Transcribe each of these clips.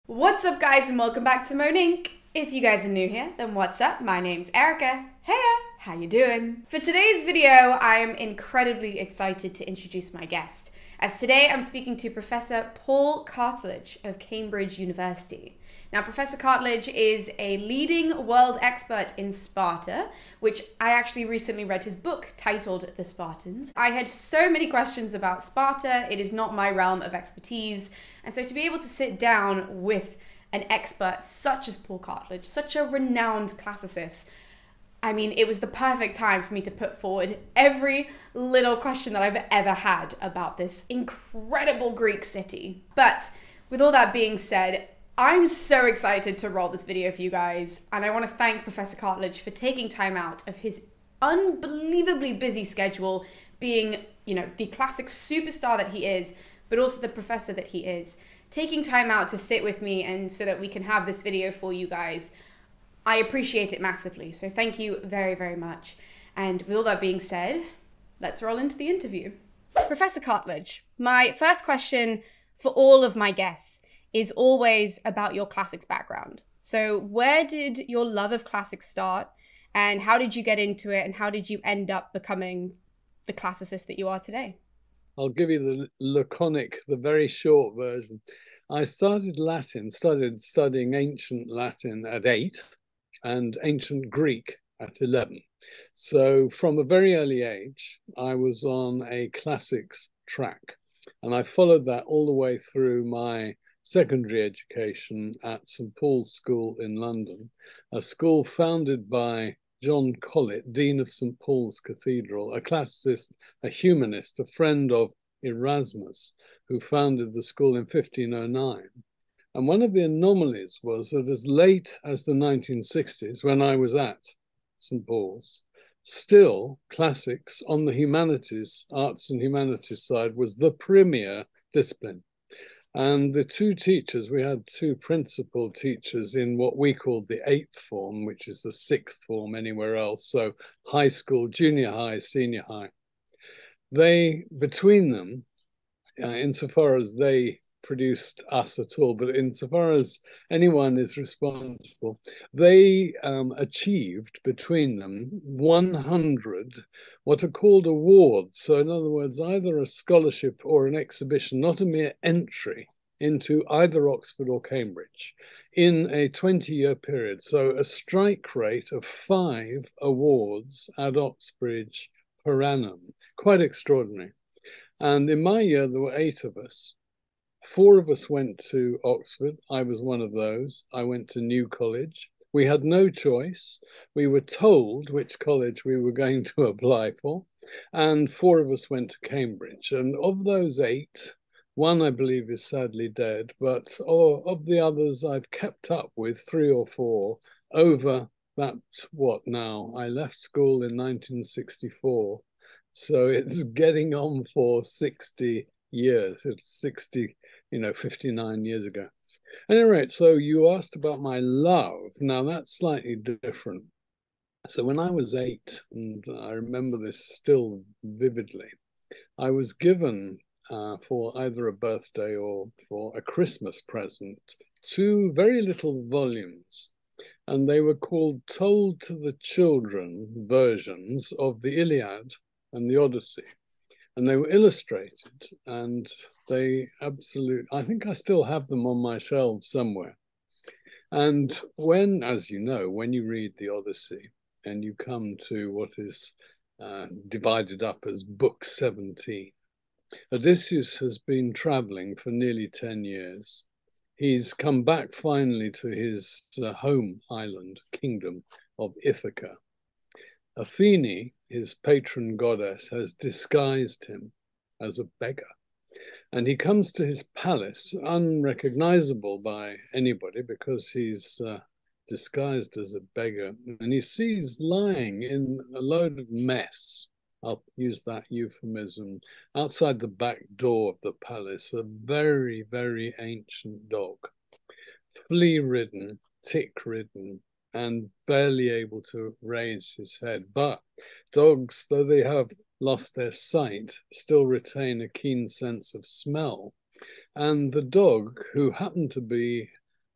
What's up, guys, and welcome back to Monique. If you guys are new here, then what's up? My name's Erica. Heya, how you doing? For today's video, I am incredibly excited to introduce my guest, as today I'm speaking to Professor Paul Cartledge of Cambridge University. Now, Professor Cartledge is a leading world expert in Sparta, which I actually recently read his book titled The Spartans. I had so many questions about Sparta. It is not my realm of expertise. And so to be able to sit down with an expert such as Paul Cartledge, such a renowned classicist, I mean, it was the perfect time for me to put forward every little question that I've ever had about this incredible Greek city. But with all that being said, I'm so excited to roll this video for you guys, and I want to thank Professor Cartledge for taking time out of his unbelievably busy schedule, being, the classic superstar that he is, but also the professor that he is, taking time out to sit with me and so that we can have this video for you guys. I appreciate it massively, so thank you very, very much. And with all that being said, let's roll into the interview. Professor Cartledge, my first question for all of my guests is always about your classics background. So where did your love of classics start, and how did you get into it, and how did you end up becoming the classicist that you are today? I'll give you the laconic, the very short version. I started studying ancient Latin at 8 and ancient Greek at 11. So from a very early age, I was on a classics track, and I followed that all the way through my secondary education at St. Paul's School in London, a school founded by John Colet, Dean of St. Paul's Cathedral, a classicist, a humanist, a friend of Erasmus, who founded the school in 1509. And one of the anomalies was that as late as the 1960s, when I was at St. Paul's, still classics on the humanities, arts and humanities side was the premier discipline. And the two teachers, we had two principal teachers in what we called the 8th form, which is the 6th form anywhere else. So high school, junior high, senior high. They, between them, insofar as they produced us at all, but insofar as anyone is responsible, they achieved between them 100 what are called awards. So in other words, either a scholarship or an exhibition, not a mere entry into either Oxford or Cambridge in a 20-year period. So a strike rate of 5 awards at Oxbridge per annum, quite extraordinary. And in my year, there were 8 of us. 4 of us went to Oxford. I was one of those. I went to New College. We had no choice. We were told which college we were going to apply for. And 4 of us went to Cambridge. And of those 8, one, I believe, is sadly dead. But of the others, I've kept up with 3 or 4 over that, what now? I left school in 1964. So it's getting on for 60 years. It's 60, 59 years ago. At any rate, so you asked about my love. Now that's slightly different. So when I was 8, and I remember this still vividly, I was given for either a birthday or for a Christmas present 2 very little volumes. And they were called Told to the Children versions of the Iliad and the Odyssey. And they were illustrated, and they I think I still have them on my shelves somewhere. And when, as you know, when you read the Odyssey and you come to what is divided up as Book 17, Odysseus has been traveling for nearly 10 years. He's come back finally to his home island, kingdom of Ithaca. Athene, his patron goddess, has disguised him as a beggar. And he comes to his palace, unrecognizable by anybody because he's disguised as a beggar. And he sees lying in a load of mess, I'll use that euphemism, outside the back door of the palace, a very, very ancient dog, flea-ridden, tick-ridden, and barely able to raise his head. But dogs, though they have lost their sight, still retain a keen sense of smell. And the dog, who happened to be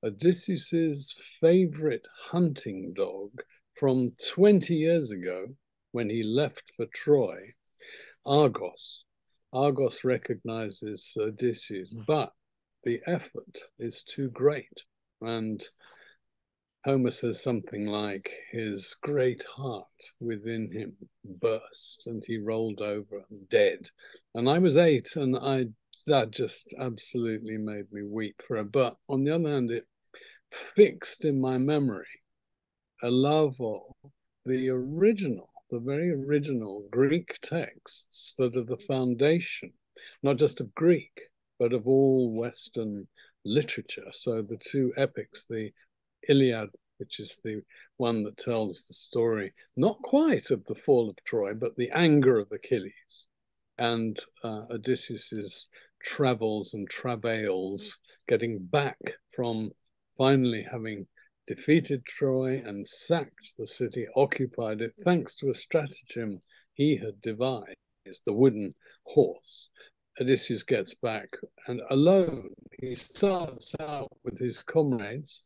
Odysseus's favorite hunting dog from 20 years ago when he left for Troy, Argos. Argos recognizes Odysseus, but the effort is too great. And Homer says something like, his great heart within him burst and he rolled over dead. And I was 8 and that just absolutely made me weep for it. But on the other hand, it fixed in my memory a love of the very original Greek texts that are the foundation, not just of Greek, but of all Western literature. So the two epics, the Iliad, which is the one that tells the story, not quite of the fall of Troy, but the anger of Achilles, and Odysseus's travels and travails, getting back from finally having defeated Troy and sacked the city, occupied it, thanks to a stratagem he had devised, the wooden horse. Odysseus gets back, and alone he starts out with his comrades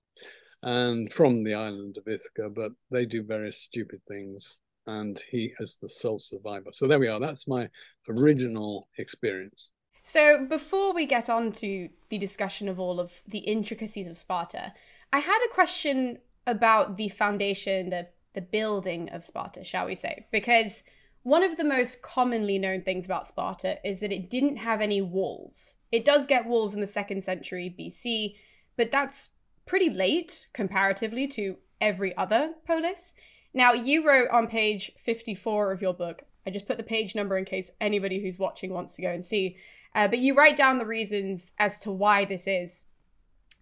and from the island of Ithaca, but they do various stupid things, and he is the sole survivor. So there we are. That's my original experience. So before we get on to the discussion of all of the intricacies of Sparta, I had a question about the foundation, the building of Sparta, shall we say, because one of the most commonly known things about Sparta is that it didn't have any walls. It does get walls in the 2nd century BC, but that's pretty late comparatively to every other polis. Now, you wrote on page 54 of your book, I just put the page number in case anybody who's watching wants to go and see, but you write down the reasons as to why this is.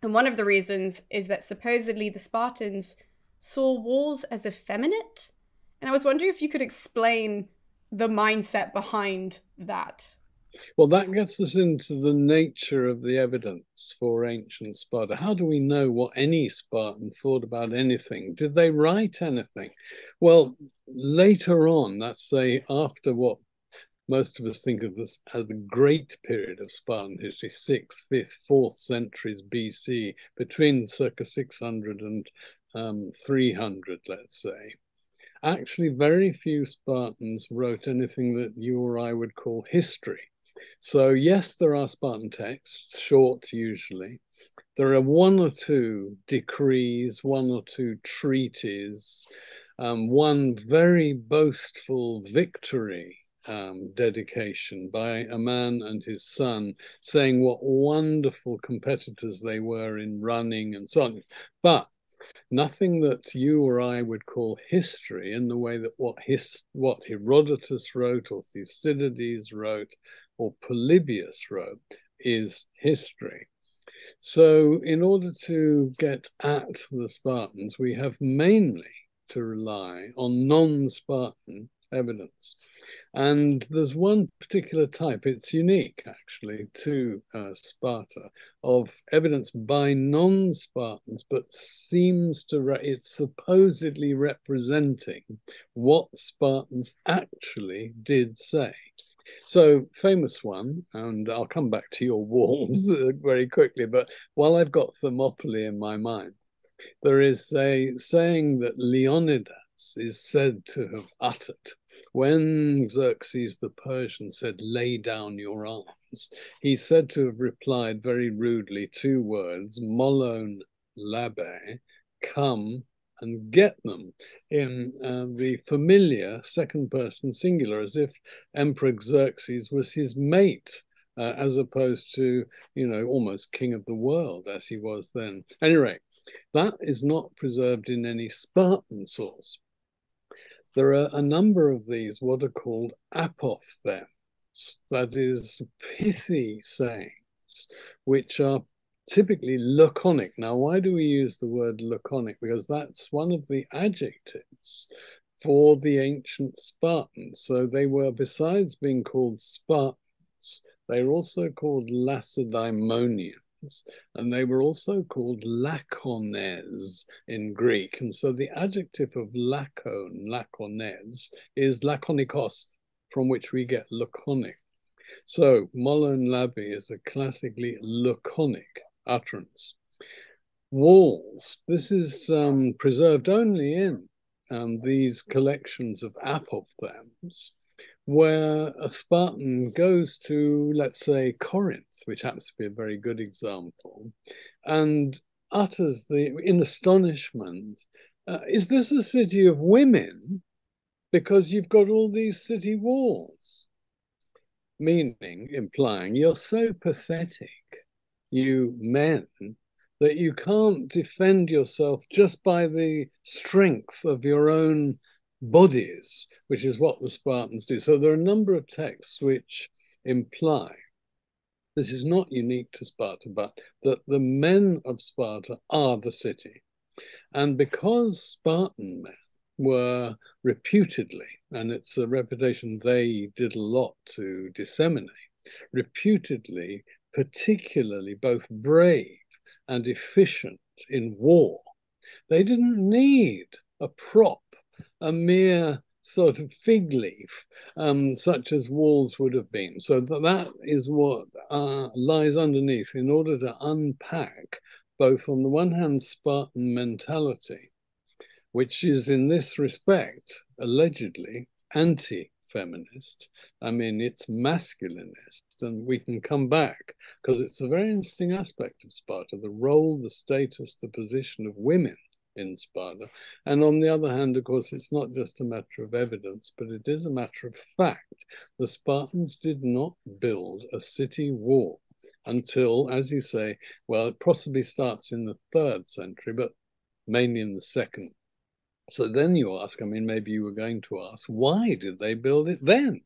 And one of the reasons is that supposedly the Spartans saw walls as effeminate. And I was wondering if you could explain the mindset behind that. Well, that gets us into the nature of the evidence for ancient Sparta. How do we know what any Spartan thought about anything? Did they write anything? Well, later on, let's say after what most of us think of this as the great period of Spartan history, 6th, 5th, 4th centuries BC, between circa 600 and 300, let's say. Actually, very few Spartans wrote anything that you or I would call history. So yes, there are Spartan texts, short usually. There are 1 or 2 decrees, 1 or 2 treaties, one very boastful victory dedication by a man and his son, saying what wonderful competitors they were in running and so on. But nothing that you or I would call history in the way that what Herodotus wrote or Thucydides wrote or Polybius wrote is history. So in order to get at the Spartans, we have mainly to rely on non-Spartan evidence. And there's one particular type, it's unique actually to Sparta, of evidence by non-Spartans, but it's supposedly representing what Spartans actually did say. So famous one, and I'll come back to your walls very quickly, but while I've got Thermopylae in my mind, there is a saying that Leonidas is said to have uttered when Xerxes the Persian said, "Lay down your arms." He's said to have replied very rudely 2 words, "Molon labe," come and get them, in the familiar 2nd person singular, as if Emperor Xerxes was his mate, as opposed to, almost king of the world as he was then. Anyway, that is not preserved in any Spartan source. There are a number of these, what are called apophthegms, that is, pithy sayings, which are typically laconic. Now, why do we use the word laconic? Because that's one of the adjectives for the ancient Spartans. So they were, besides being called Spartans, they were also called Lacedaemonians, and they were also called lacones in Greek. And so the adjective of lacones, is lakonikos, from which we get laconic. So molon labi is a classically laconic utterance. walls. This is preserved only in these collections of apophthegms, where a Spartan goes to, let's say, Corinth, which happens to be a very good example, and utters in astonishment, is this a city of women? Because you've got all these city walls. Meaning, implying, you're so pathetic, you men, that you can't defend yourself just by the strength of your own bodies, which is what the Spartans do. So there are a number of texts which imply, this is not unique to Sparta, but that the men of Sparta are the city. And because Spartan men were reputedly, and it's a reputation they did a lot to disseminate, reputedly, particularly both brave and efficient in war, they didn't need a prop, a mere sort of fig leaf, such as walls would have been. So that is what lies underneath in order to unpack both, on the one hand, Spartan mentality, which is in this respect allegedly anti-feminist. I mean, it's masculinist, and we can come back because it's a very interesting aspect of Sparta, the role, the status, the position of women in Sparta. And on the other hand, of course, it's not just a matter of evidence, but it is a matter of fact. The Spartans did not build a city wall until, as you say, well, it possibly starts in the 3rd century, but mainly in the 2nd. So then you ask, I mean, maybe you were going to ask, why did they build it then?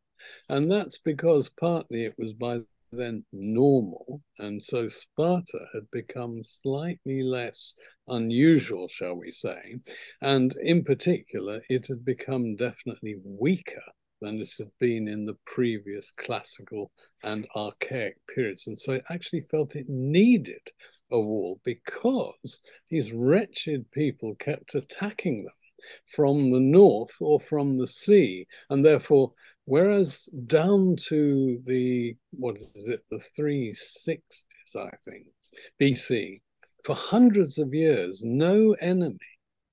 And that's because partly it was by then normal. And so Sparta had become slightly less unusual, shall we say. And in particular, it had become definitely weaker than it had been in the previous classical and archaic periods. And so it actually felt it needed a wall because these wretched people kept attacking them from the north or from the sea. And therefore, whereas down to the, what is it, the 360s, I think, BC, for hundreds of years, no enemy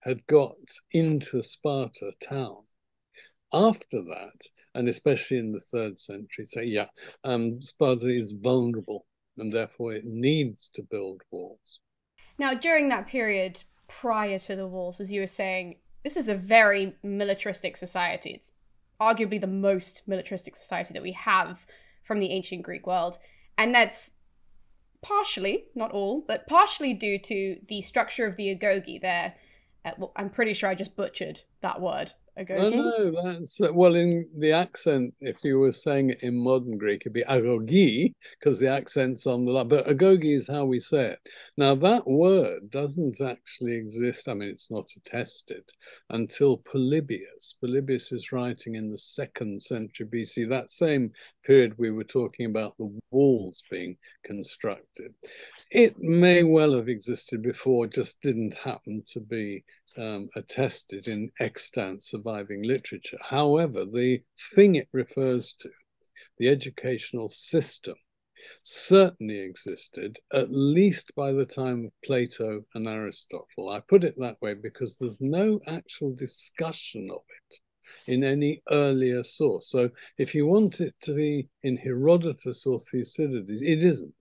had got into Sparta town. After that, and especially in the 3rd century, so yeah, Sparta is vulnerable and therefore it needs to build walls. Now, during that period prior to the walls, as you were saying, this is a very militaristic society. It's arguably the most militaristic society that we have from the ancient Greek world. And that's partially, not all, but partially due to the structure of the agoge there. Well, I'm pretty sure I just butchered that word. Agoge? No, that's, well, in the accent, if you were saying it in modern Greek, it'd be agogi, because the accent's on the, but agogi is how we say it. Now, that word doesn't actually exist, I mean, it's not attested, until Polybius. Polybius is writing in the 2nd century BC, that same period we were talking about the walls being constructed. It may well have existed before, just didn't happen to be attested in extant surviving literature. However, the thing it refers to, the educational system, certainly existed, at least by the time of Plato and Aristotle. I put it that way because there's no actual discussion of it in any earlier source. So if you want it to be in Herodotus or Thucydides, it isn't.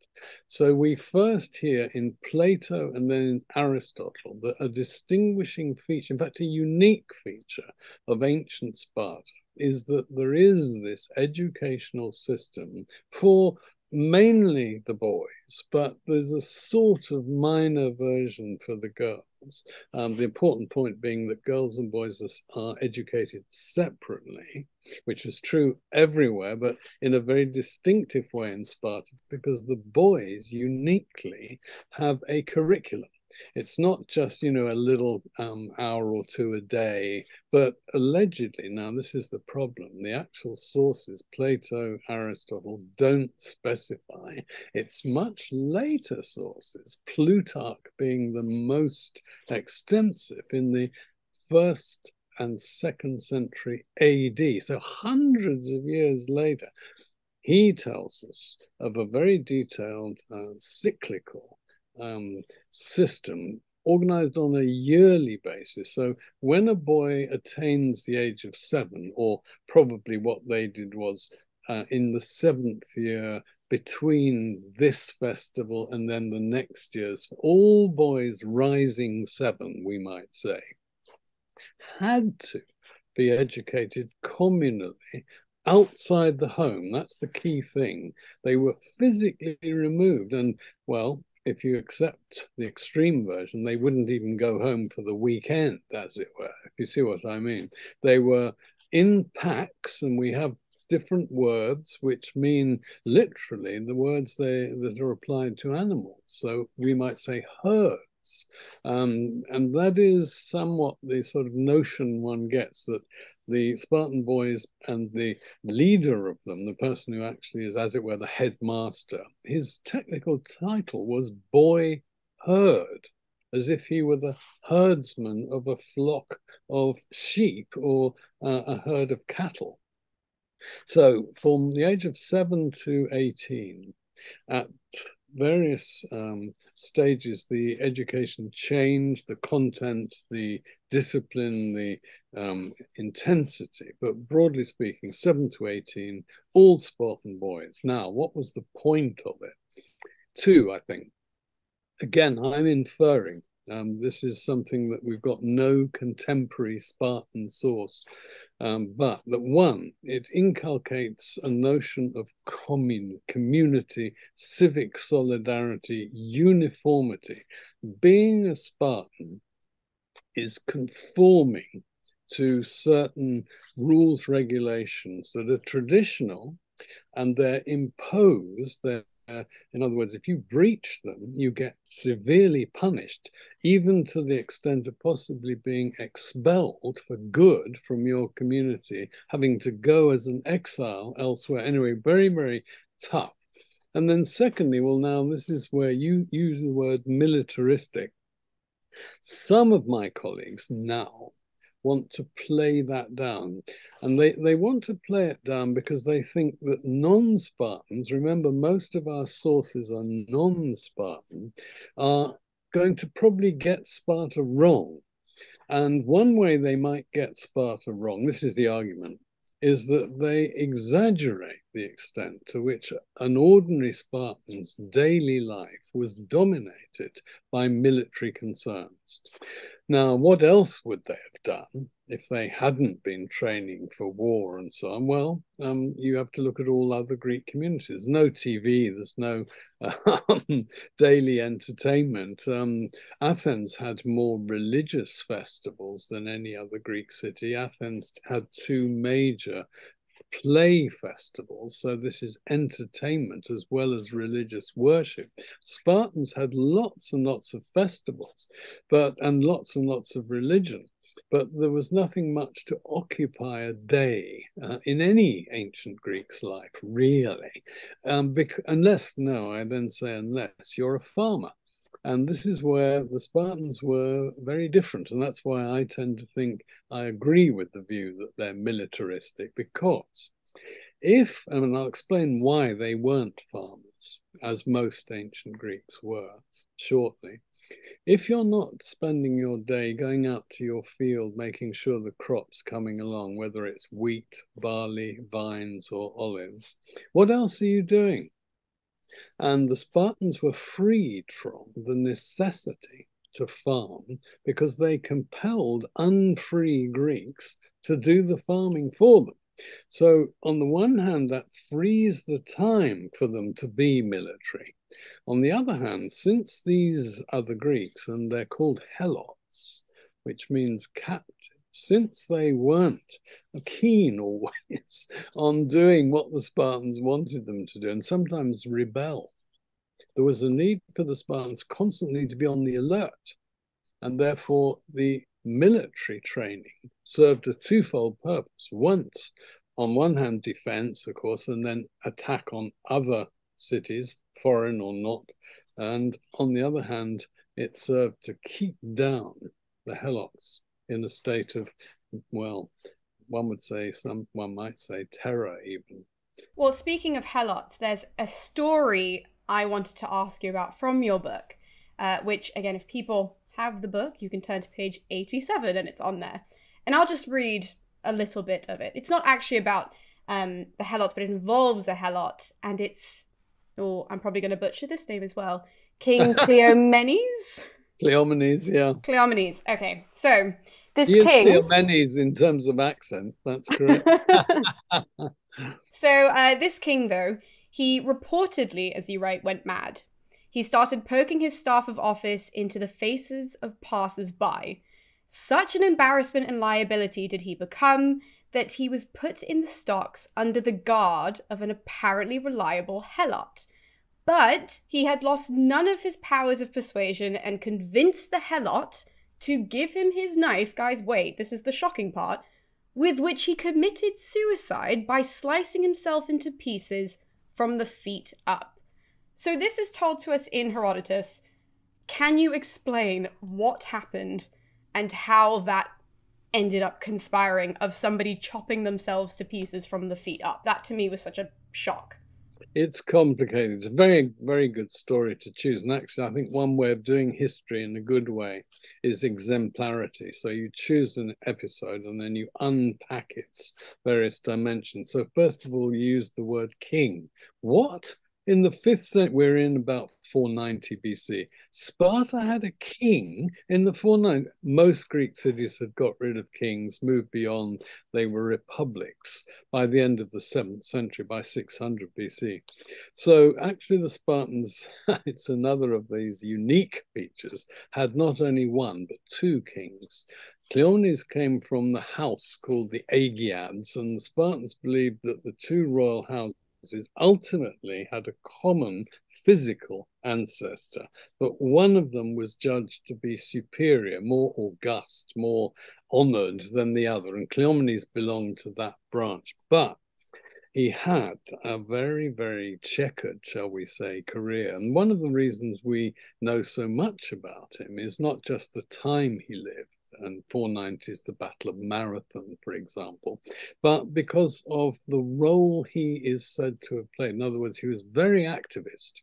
So we first hear in Plato and then in Aristotle that a distinguishing feature, in fact, a unique feature of ancient Sparta is that there is this educational system for mainly the boys, but there's a sort of minor version for the girls. The important point being that girls and boys are educated separately, which is true everywhere, but in a very distinctive way in Sparta, because the boys uniquely have a curriculum. It's not just, you know, a little hour or two a day, but allegedly, now this is the problem, the actual sources, Plato, Aristotle, don't specify. It's much later sources, Plutarch being the most extensive in the 1st and 2nd century AD, so hundreds of years later. He tells us of a very detailed cyclical system organized on a yearly basis. So when a boy attains the age of 7, or probably what they did was in the 7th year, between this festival and then the next year's, all boys rising 7, we might say, had to be educated communally outside the home. That's the key thing. They were physically removed. And, well, if you accept the extreme version, they wouldn't even go home for the weekend, as it were, if you see what I mean. They were in packs, and we have different words which mean literally the words that are applied to animals. So we might say herds. And that is somewhat the sort of notion one gets, that the Spartan boys and the leader of them, the person who actually is, as it were, the headmaster, his technical title was boy herd, as if he were the herdsman of a flock of sheep or a herd of cattle. So from the age of 7 to 18, at various stages, the education changed, the content, the discipline, the intensity. But broadly speaking, 7 to 18, all Spartan boys. Now, what was the point of it? 2, I think. Again, I'm inferring. This is something that we've got no contemporary Spartan source. But that 1, it inculcates a notion of community, civic solidarity, uniformity. Being a Spartan is conforming to certain rules, regulations that are traditional, and they're imposed. In other words, if you breach them, you get severely punished, even to the extent of possibly being expelled for good from your community, having to go as an exile elsewhere. Anyway, very, very tough. And then secondly, well, now this is where you use the word militaristic. Some of my colleagues now want to play that down. And they want to play it down because they think that non-Spartans, remember, most of our sources are non-Spartan, are going to probably get Sparta wrong. And one way they might get Sparta wrong, this is the argument, is that they exaggerate the extent to which an ordinary Spartan's daily life was dominated by military concerns. Now, what else would they have done if they hadn't been training for war and so on? Well, you have to look at all other Greek communities. No TV, there's no daily entertainment. Athens had more religious festivals than any other Greek city. Athens had 2 major play festivals, so this is entertainment as well as religious worship. Spartans had lots and lots of festivals, and lots of religion, but there was nothing much to occupy a day in any ancient Greek's life, really, unless you're a farmer. And this is where the Spartans were very different. And that's why I tend to think I agree with the view that they're militaristic, because and I'll explain why they weren't farmers, as most ancient Greeks were, shortly. If you're not spending your day going out to your field, making sure the crop's coming along, whether it's wheat, barley, vines, or olives, what else are you doing? And the Spartans were freed from the necessity to farm because they compelled unfree Greeks to do the farming for them. So on the one hand, that frees the time for them to be military. On the other hand, since these are the Greeks, and they're called helots, which means captives, since they weren't keen always on doing what the Spartans wanted them to do, and sometimes rebel, there was a need for the Spartans constantly to be on the alert. And therefore, the military training served a 2-fold purpose. Once, on one hand, defense, of course, and then attack on other cities, foreign or not. And on the other hand, it served to keep down the helots in a state of, well, one might say terror even. Well, speaking of helots, there's a story I wanted to ask you about from your book. which, again, if people have the book, you can turn to page 87 and it's on there. And I'll just read a little bit of it. It's not actually about the Helots, but it involves a Helot, and it's, oh, I'm probably going to butcher this name as well, King Cleomenes? Cleomenes, yeah. Cleomenes, okay. So this He is king... Cleomenes in terms of accent, that's correct. So this king, though, he reportedly, as you write, went mad. He started poking his staff of office into the faces of passers-by. Such an embarrassment and liability did he become that he was put in the stocks under the guard of an apparently reliable Helot. But he had lost none of his powers of persuasion and convinced the Helot to give him his knife, guys, wait, this is the shocking part, with which he committed suicide by slicing himself into pieces from the feet up. So this is told to us in Herodotus. Can you explain what happened and how that ended up conspiring of somebody chopping themselves to pieces from the feet up? That to me was such a shock. It's complicated. It's a very, very good story to choose. And actually, I think one way of doing history in a good way is exemplarity. So you choose an episode and then you unpack its various dimensions. So first of all, you use the word king. What? In the 5th century, we're in about 490 BC. Sparta had a king in the 490. Most Greek cities had got rid of kings, moved beyond. They were republics by the end of the 7th century, by 600 BC. So actually the Spartans, it's another of these unique features, had not only one, but 2 kings. Cleomenes came from the house called the Aegiads, and the Spartans believed that the 2 royal houses ultimately had a common physical ancestor, but one of them was judged to be superior, more august, more honored than the other, and Cleomenes belonged to that branch. But he had a very, very checkered, shall we say, career. And one of the reasons we know so much about him is not just the time he lived, and 490 is the Battle of Marathon, for example, but because of the role he is said to have played. In other words, he was very activist.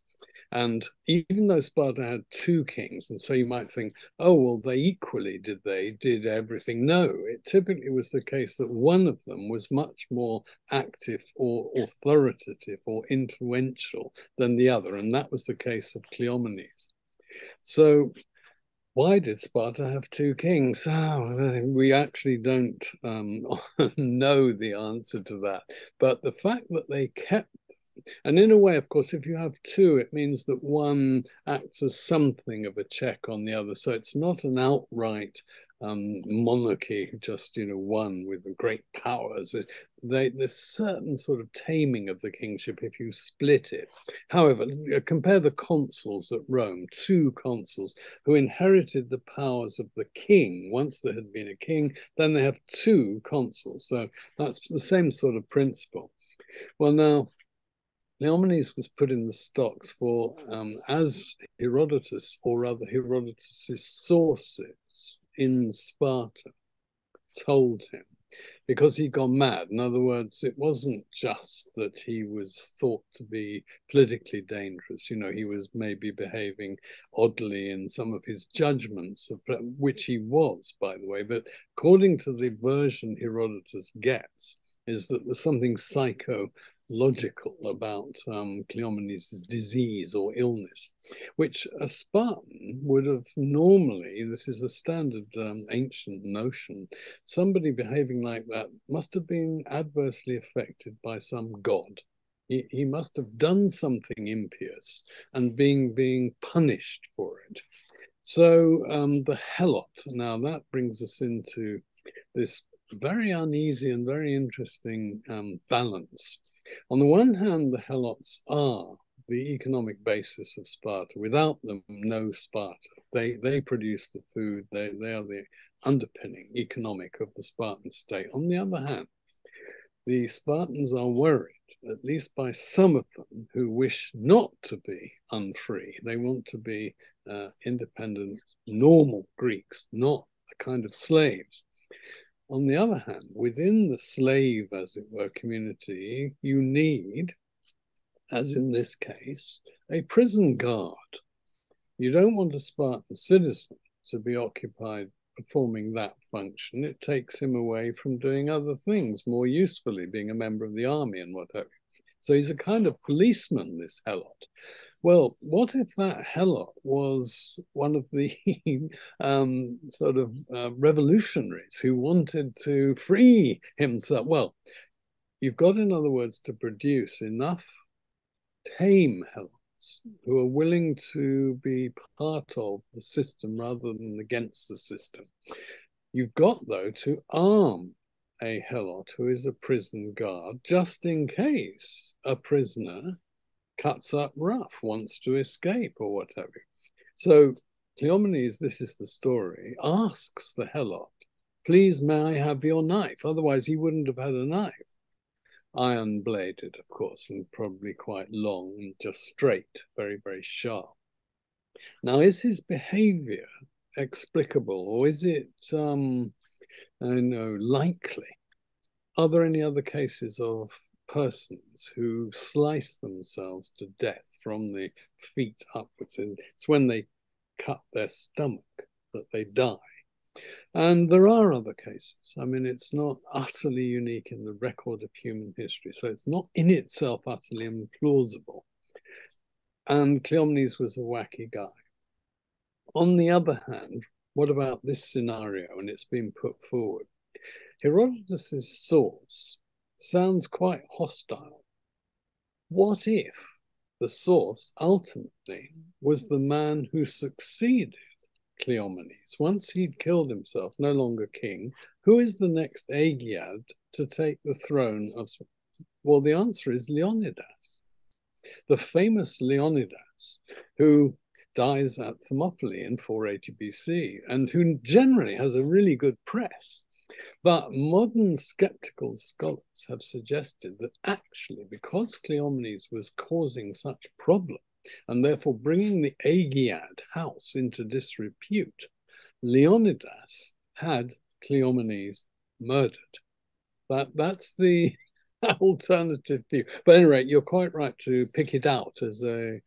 And even though Sparta had 2 kings, and so you might think, oh, well, they equally did everything. No, it typically was the case that one of them was much more active or authoritative or influential than the other. And that was the case of Cleomenes. So why did Sparta have 2 kings? Oh, we actually don't know the answer to that. But the fact that they kept, and in a way, of course, if you have 2, it means that one acts as something of a check on the other. So it's not an outright monarchy, just, one with great powers. There's certain sort of taming of the kingship if you split it. However, compare the consuls at Rome, 2 consuls who inherited the powers of the king. Once there had been a king, then they have 2 consuls. So that's the same sort of principle. Well, now, Cleomenes was put in the stocks for, as Herodotus, or rather Herodotus's sources in Sparta told him, because he'd gone mad. In other words, it wasn't just that he was thought to be politically dangerous. He was maybe behaving oddly in some of his judgments, which he was, by the way. But according to the version Herodotus gets, is that there's something psychological about Cleomenes' disease or illness, which a Spartan would have normally, this is a standard ancient notion, somebody behaving like that must have been adversely affected by some god. He must have done something impious and being punished for it. So the Helot, now that brings us into this very uneasy and very interesting balance. On the one hand, the Helots are the economic basis of Sparta. Without them, no Sparta. They produce the food. They are the underpinning economic of the Spartan state. On the other hand, the Spartans are worried, at least by some of them, who wish not to be unfree. They want to be independent, normal Greeks, not a kind of slaves. On the other hand, within the slave, as it were, community, you need, as in this case, a prison guard. You don't want a Spartan citizen to be occupied performing that function. It takes him away from doing other things more usefully, being a member of the army and what have you. So he's a kind of policeman, this helot. Well, what if that helot was one of the revolutionaries who wanted to free himself? Well, you've got, in other words, to produce enough tame helots who are willing to be part of the system rather than against the system. You've got, though, to arm a helot who is a prison guard, just in case a prisoner cuts up rough, wants to escape or whatever. So Cleomenes, this is the story, asks the helot, please, may I have your knife? Otherwise he wouldn't have had a knife. Iron bladed, of course, and probably quite long and just straight, very, very sharp. Now, is his behavior explicable, or is it, likely? Are there any other cases of persons who slice themselves to death from the feet upwards? It's when they cut their stomach that they die. And there are other cases. I mean, it's not utterly unique in the record of human history, so it's not in itself utterly implausible. And Cleomenes was a wacky guy. On the other hand, what about this scenario? And it's been put forward. Herodotus's source sounds quite hostile. What if the source ultimately was the man who succeeded Cleomenes? Once he'd killed himself, no longer king, who is the next Aegiad to take the throne of? Well, the answer is Leonidas, the famous Leonidas, who dies at Thermopylae in 480 BC and who generally has a really good press. But modern skeptical scholars have suggested that actually, because Cleomenes was causing such problems, and therefore bringing the Aegiad house into disrepute, Leonidas had Cleomenes murdered. That's the alternative view. But at any rate, you're quite right to pick it out as an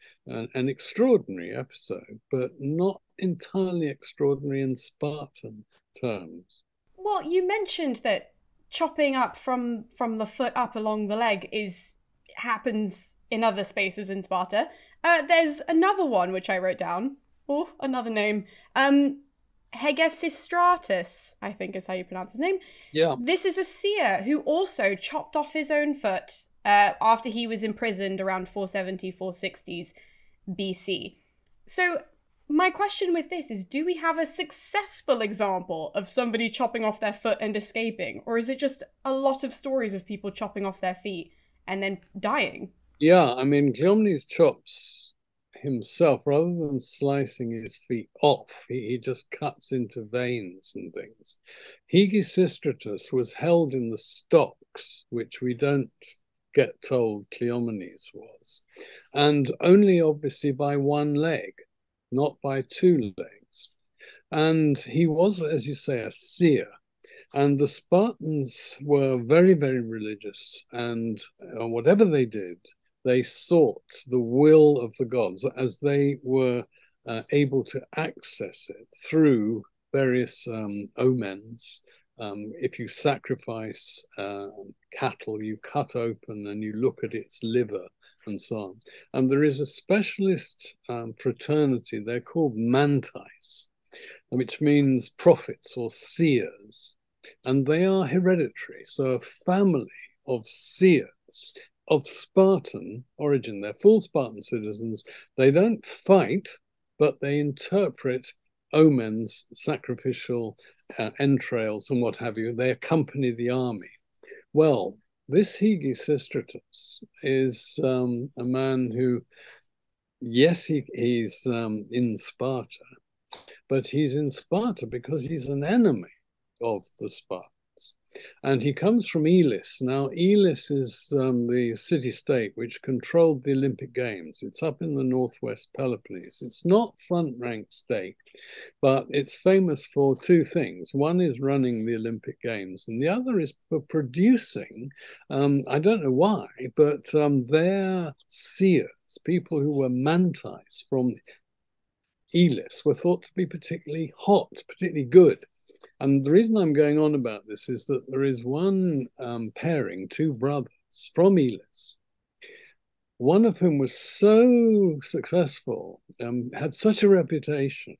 extraordinary episode, but not entirely extraordinary in Spartan terms. Well, you mentioned that chopping up from the foot up along the leg happens in other spaces in Sparta. There's another one which I wrote down. Oh, another name. Hegesistratus, I think is how you pronounce his name. Yeah. This is a seer who also chopped off his own foot after he was imprisoned around 470, 460s BC. So my question with this is, do we have a successful example of somebody chopping off their foot and escaping? Or is it just a lot of stories of people chopping off their feet and then dying? Yeah, I mean, Cleomenes chops himself rather than slicing his feet off. He just cuts into veins and things. Hegesistratus was held in the stocks, which we don't get told Cleomenes was, and only obviously by one leg, not by two legs. And he was, as you say, a seer. And the Spartans were very, very religious, and whatever they did, they sought the will of the gods as they were able to access it through various omens. If you sacrifice cattle, you cut open and you look at its liver and so on. And there is a specialist fraternity, they're called mantis, which means prophets or seers. And they are hereditary. So a family of seers of Spartan origin, they're full Spartan citizens. They don't fight, but they interpret omens, sacrificial entrails and what have you. They accompany the army. Well, this Hegesistratus is a man who, yes, he's in Sparta, but he's in Sparta because he's an enemy of the Spartans. And he comes from Elis. Now, Elis is the city-state which controlled the Olympic Games. It's up in the northwest Peloponnese. It's not front-rank state, but it's famous for two things. One is running the Olympic Games, and the other is for producing, I don't know why, but their seers, people who were mantis from Elis were thought to be particularly hot, particularly good. And the reason I'm going on about this is that there is one pairing, two brothers from Elis, one of whom was so successful, had such a reputation,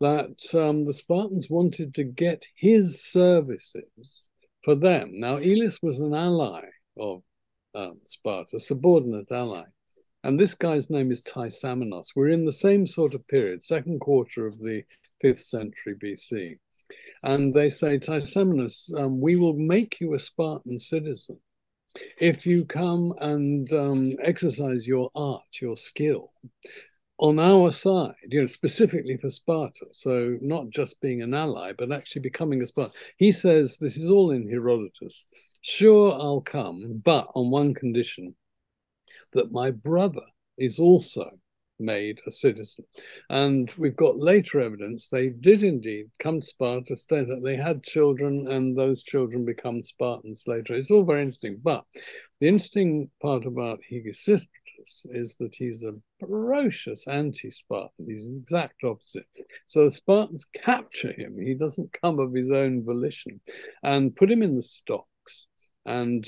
that the Spartans wanted to get his services for them. Now, Elis was an ally of Sparta, subordinate ally. And this guy's name is Tysamenos. We're in the same sort of period, second quarter of the 5th century BC. And they say, Tysamenos, we will make you a Spartan citizen if you come and exercise your art, your skill on our side, specifically for Sparta. So not just being an ally, but actually becoming a Spartan. He says, this is all in Herodotus, sure, I'll come, but on one condition, that my brother is also made a citizen. And we've got later evidence they did indeed come to Sparta, stay that they had children, and those children become Spartans later. It's all very interesting. But the interesting part about Hegesistratus is that he's a ferocious anti-Spartan. He's the exact opposite. So the Spartans capture him. He doesn't come of his own volition, and put him in the stocks. And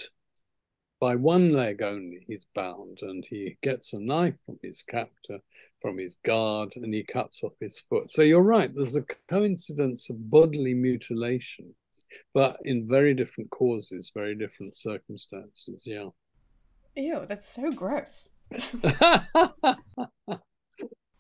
by one leg only he's bound, and he gets a knife from his captor, from his guard, and he cuts off his foot. So you're right, there's a coincidence of bodily mutilation, but in very different causes, very different circumstances. Yeah. Ew, that's so gross.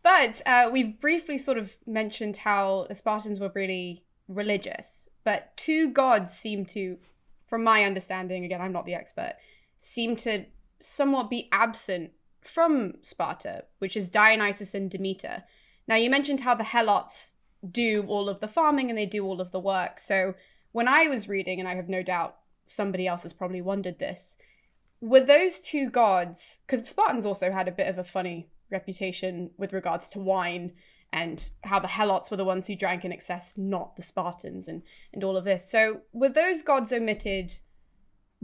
But we've briefly sort of mentioned how the Spartans were really religious, but two gods seem to, from my understanding, again, I'm not the expert, seem to somewhat be absent from Sparta, which is Dionysus and Demeter. Now, you mentioned how the Helots do all of the farming and they do all of the work. So when I was reading, and I have no doubt somebody else has probably wondered this, were those two gods, because the Spartans also had a bit of a funny reputation with regards to wine, and how the Helots were the ones who drank in excess, not the Spartans, and all of this. So were those gods omitted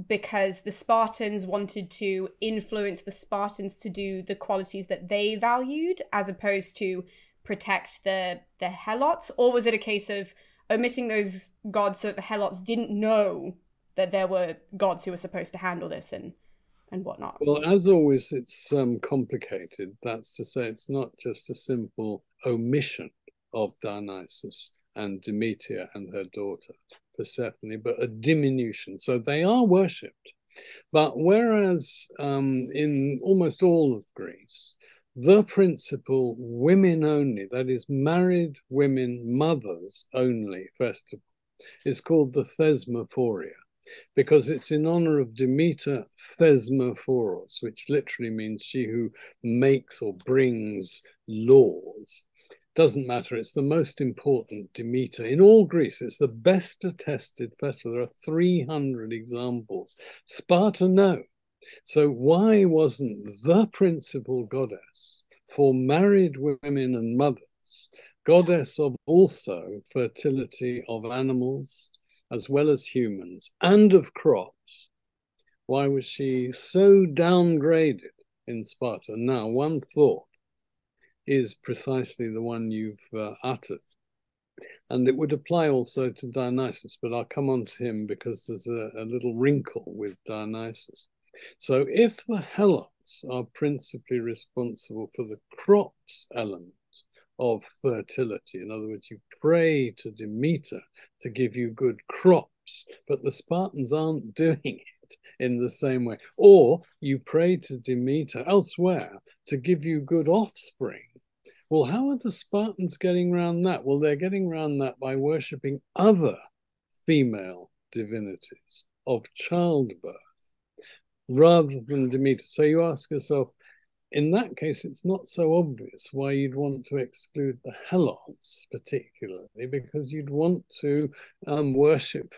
because the Spartans wanted to influence the Spartans to do the qualities that they valued, as opposed to protect the Helots? Or was it a case of omitting those gods so that the Helots didn't know that there were gods who were supposed to handle this and whatnot? Well, as always, it's complicated. That's to say, it's not just a simple omission of Dionysus and Demeter and her daughter Persephone, but a diminution. So they are worshipped. But whereas in almost all of Greece, the principal women only, that is married women, mothers only festival, is called the Thesmophoria, because it's in honor of Demeter Thesmophoros, which literally means she who makes or brings laws. Doesn't matter, it's the most important Demeter in all Greece. It's the best attested festival. There are 300 examples. Sparta, no. So why wasn't the principal goddess for married women and mothers, goddess of also fertility of animals as well as humans and of crops, why was she so downgraded in Sparta? Now, one thought is precisely the one you've uttered. And it would apply also to Dionysus, but I'll come on to him because there's a little wrinkle with Dionysus. So if the Helots are principally responsible for the crops element of fertility, in other words, you pray to Demeter to give you good crops, but the Spartans aren't doing it in the same way, or you pray to Demeter elsewhere to give you good offspring. Well, how are the Spartans getting around that? Well, they're getting around that by worshipping other female divinities of childbirth rather than Demeter. So you ask yourself, in that case, it's not so obvious why you'd want to exclude the Helots particularly, because you'd want to worship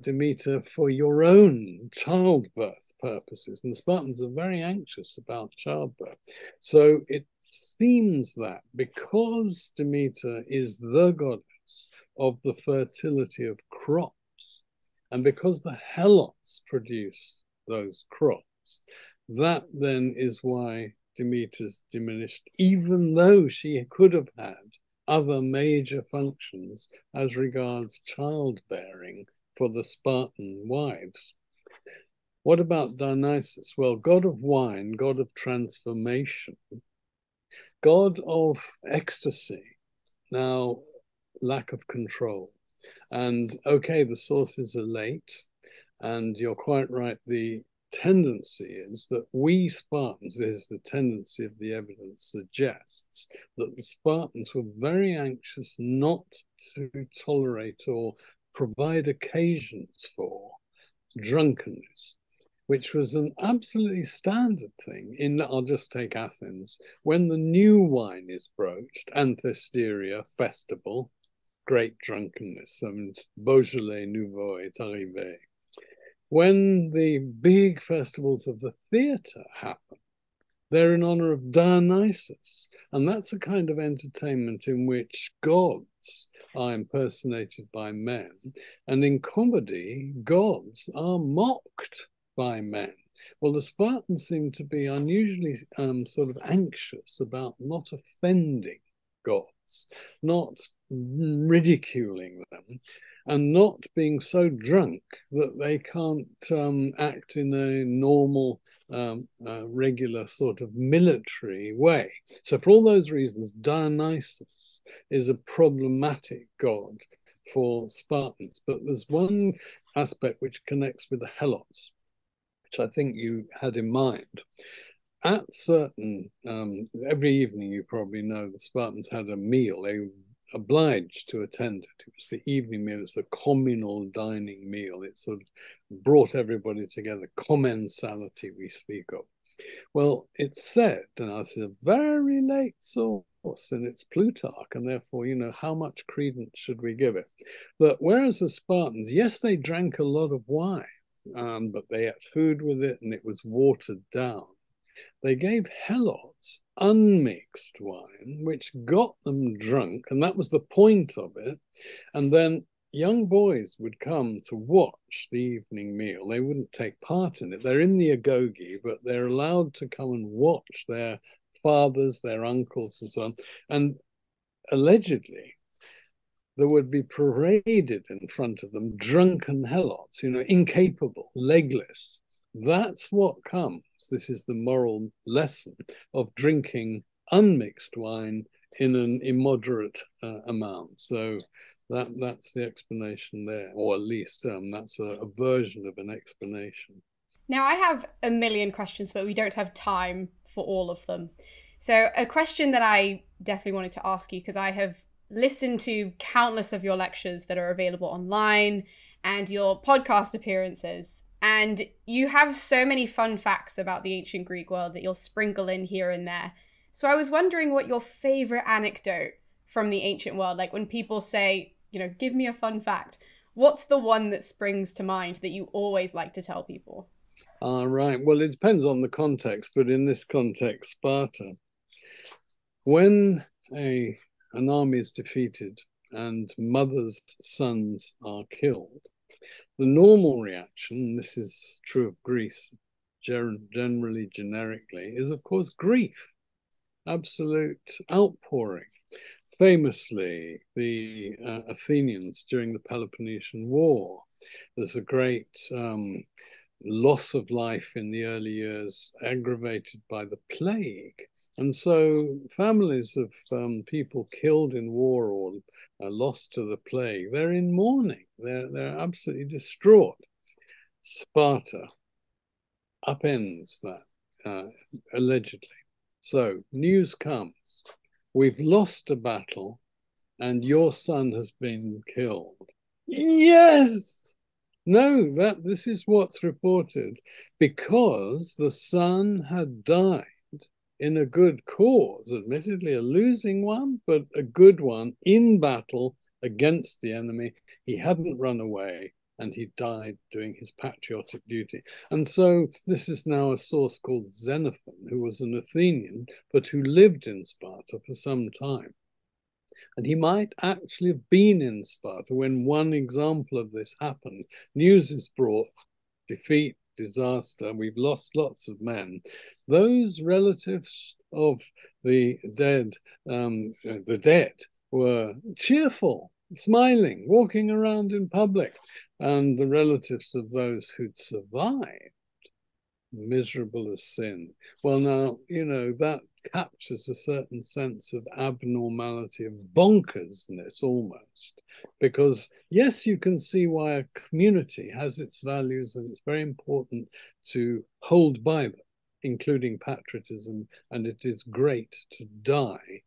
Demeter for your own childbirth purposes. And the Spartans are very anxious about childbirth. So it seems that because Demeter is the goddess of the fertility of crops, and because the Helots produce those crops, that then is why Demeter's diminished, even though she could have had other major functions as regards childbearing for the Spartan wives. What about Dionysus? Well, god of wine, god of transformation, god of ecstasy, now lack of control. And okay, the sources are late, and you're quite right. The tendency is that we Spartans, this is the tendency of the evidence suggests, that the Spartans were very anxious not to tolerate or provide occasions for drunkenness, which was an absolutely standard thing in, I'll just take Athens, when the new wine is broached, Anthesteria festival, great drunkenness, Beaujolais Nouveau est arrivé. When the big festivals of the theatre happen, they're in honor of Dionysus. And that's a kind of entertainment in which gods are impersonated by men. And in comedy, gods are mocked by men. Well, the Spartans seem to be unusually sort of anxious about not offending gods, not ridiculing them, and not being so drunk that they can't act in a normal, regular sort of military way. So for all those reasons, Dionysus is a problematic god for Spartans. But there's one aspect which connects with the Helots, which I think you had in mind. At certain, every evening, you probably know, the Spartans had a meal. They were obliged to attend it. It was the evening meal. It's the communal dining meal. It sort of brought everybody together. Commensality, we speak of. Well, it's said, and it's a very late source, and it's Plutarch, and therefore, how much credence should we give it? But whereas the Spartans, yes, they drank a lot of wine, but they ate food with it, and it was watered down. They gave Helots unmixed wine, which got them drunk, and that was the point of it. And then young boys would come to watch the evening meal. They wouldn't take part in it. They're in the agoge, but they're allowed to come and watch their fathers, their uncles, and so on. And allegedly, there would be paraded in front of them drunken Helots, incapable, legless. That's what comes. This is the moral lesson of drinking unmixed wine in an immoderate amount. So that's the explanation there, or at least that's a version of an explanation. Now, I have a million questions, but we don't have time for all of them. So a question that I definitely wanted to ask you, because I have listened to countless of your lectures that are available online and your podcast appearances. And you have so many fun facts about the ancient Greek world that you'll sprinkle in here and there. So I was wondering what your favorite anecdote from the ancient world, like when people say, give me a fun fact, what's the one that springs to mind that you always like to tell people? Right. Well, it depends on the context, but in this context, Sparta. When an army is defeated and mothers' sons are killed, the normal reaction, this is true of Greece generally, generically, is of course grief, absolute outpouring. Famously, the Athenians during the Peloponnesian War, there's a great loss of life in the early years aggravated by the plague. And so families of people killed in war or lost to the plague, they're in mourning. They're absolutely distraught. Sparta upends that, allegedly. So news comes. We've lost a battle and your son has been killed. Yes! No, this is what's reported, because the son had died in a good cause, admittedly a losing one, but a good one in battle against the enemy. He hadn't run away and he died doing his patriotic duty. And so this is now a source called Xenophon, who was an Athenian, but who lived in Sparta for some time. And he might actually have been in Sparta when one example of this happened. News is brought, defeat, disaster. We've lost lots of men. Those relatives of the dead were cheerful, smiling, walking around in public, and the relatives of those who'd survived, miserable as sin. Well, now, that captures a certain sense of abnormality, of bonkersness almost, because yes, you can see why a community has its values and it's very important to hold by them, including patriotism, and it is great to die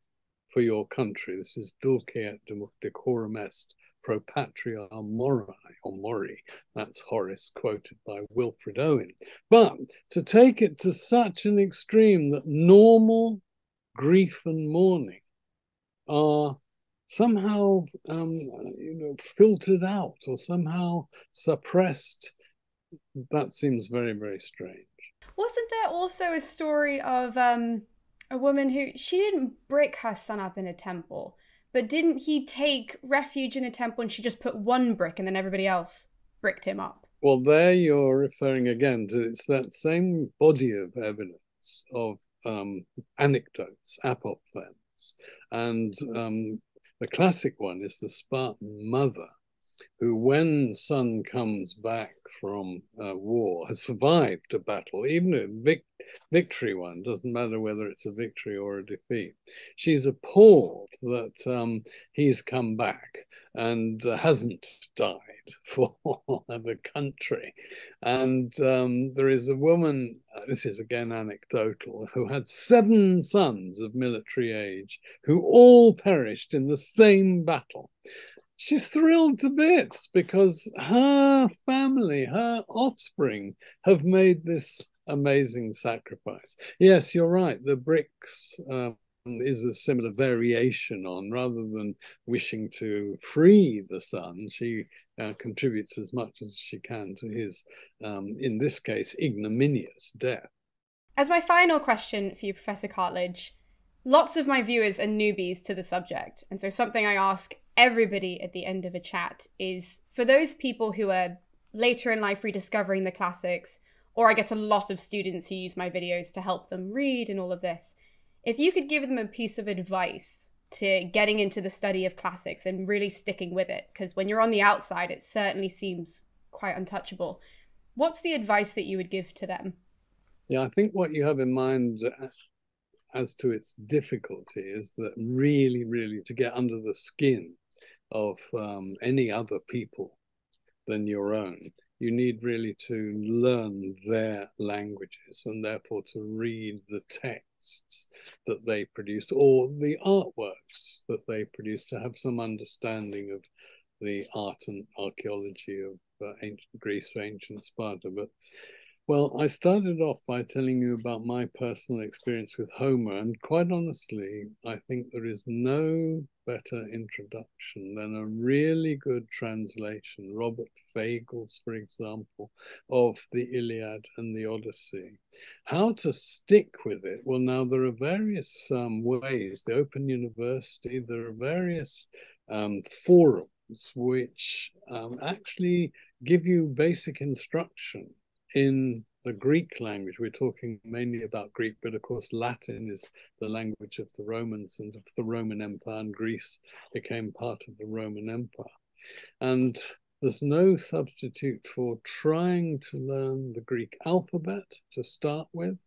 for your country. This is dulce et decorum est pro patria mori. That's Horace quoted by Wilfred Owen. But to take it to such an extreme that normal grief and mourning are somehow filtered out or somehow suppressed, that seems very, very strange. Wasn't there also a story of a woman who, she didn't brick her son up in a temple, but didn't he take refuge in a temple and she just put one brick and then everybody else bricked him up? Well, there you're referring again to, it's that same body of evidence of anecdotes, apophthegms. And the classic one is the Spartan mother, who, when son comes back from war, has survived a battle, even a victory one, doesn't matter whether it's a victory or a defeat. She's appalled that he's come back and hasn't died for the country. And there is a woman, this is again anecdotal, who had 7 sons of military age who all perished in the same battle. She's thrilled to bits because her family, her offspring, have made this amazing sacrifice. Yes, you're right. The bricks is a similar variation on, rather than wishing to free the son, she contributes as much as she can to his, in this case, ignominious death. As my final question for you, Professor Cartledge, lots of my viewers are newbies to the subject, and so something I ask everybody at the end of a chat is, for those people who are later in life rediscovering the classics, or I get a lot of students who use my videos to help them read and all of this, if you could give them a piece of advice to getting into the study of classics and really sticking with it, because when you're on the outside, it certainly seems quite untouchable. What's the advice that you would give to them? Yeah, I think what you have in mind as to its difficulty is that really, really to get under the skin of any other people than your own, you need really to learn their languages and therefore to read the texts that they produce or the artworks that they produce, to have some understanding of the art and archaeology of ancient Greece, ancient Sparta. But well, I started off by telling you about my personal experience with Homer, and quite honestly, I think there is no better introduction than a really good translation, Robert Fagle's, for example, of the Iliad and the Odyssey. How to stick with it? Well, now there are various ways. The Open University, there are various forums which actually give you basic instruction in the Greek language. We're talking mainly about Greek, but of course Latin is the language of the Romans and of the Roman Empire, and Greece became part of the Roman Empire. And there's no substitute for trying to learn the Greek alphabet to start with,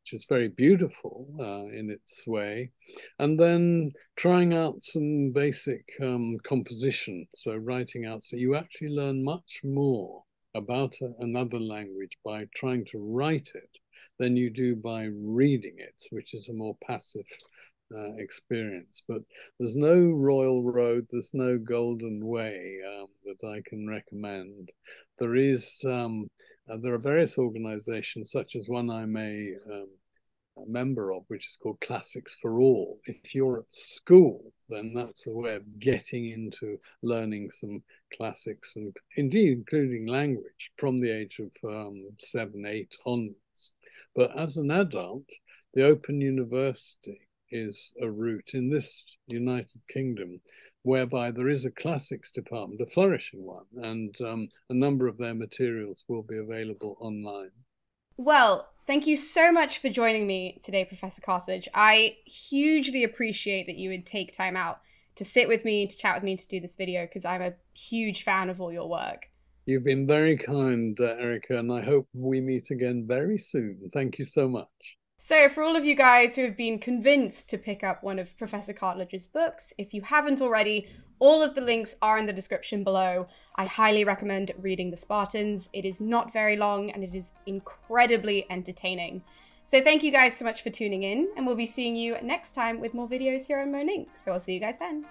which is very beautiful in its way, and then trying out some basic composition, so writing out, so you actually learn much more about another language by trying to write it than you do by reading it, which is a more passive experience. But there's no royal road, there's no golden way that I can recommend. There are various organizations, such as one I'm a member of, which is called Classics for All. If you're at school, then that's a way of getting into learning some classics, and indeed including language, from the age of 7, 8 onwards. But as an adult, the Open University is a route. In this United Kingdom, whereby there is a classics department, a flourishing one, and a number of their materials will be available online. Well, thank you so much for joining me today, Professor Cartledge. I hugely appreciate that you would take time out to sit with me, to chat with me, to do this video, because I'm a huge fan of all your work. You've been very kind, Erica, and I hope we meet again very soon. Thank you so much. So for all of you guys who have been convinced to pick up one of Professor Cartledge's books, if you haven't already, all of the links are in the description below. I highly recommend reading The Spartans. It is not very long and it is incredibly entertaining. So thank you guys so much for tuning in, and we'll be seeing you next time with more videos here on Monink. So I'll see you guys then.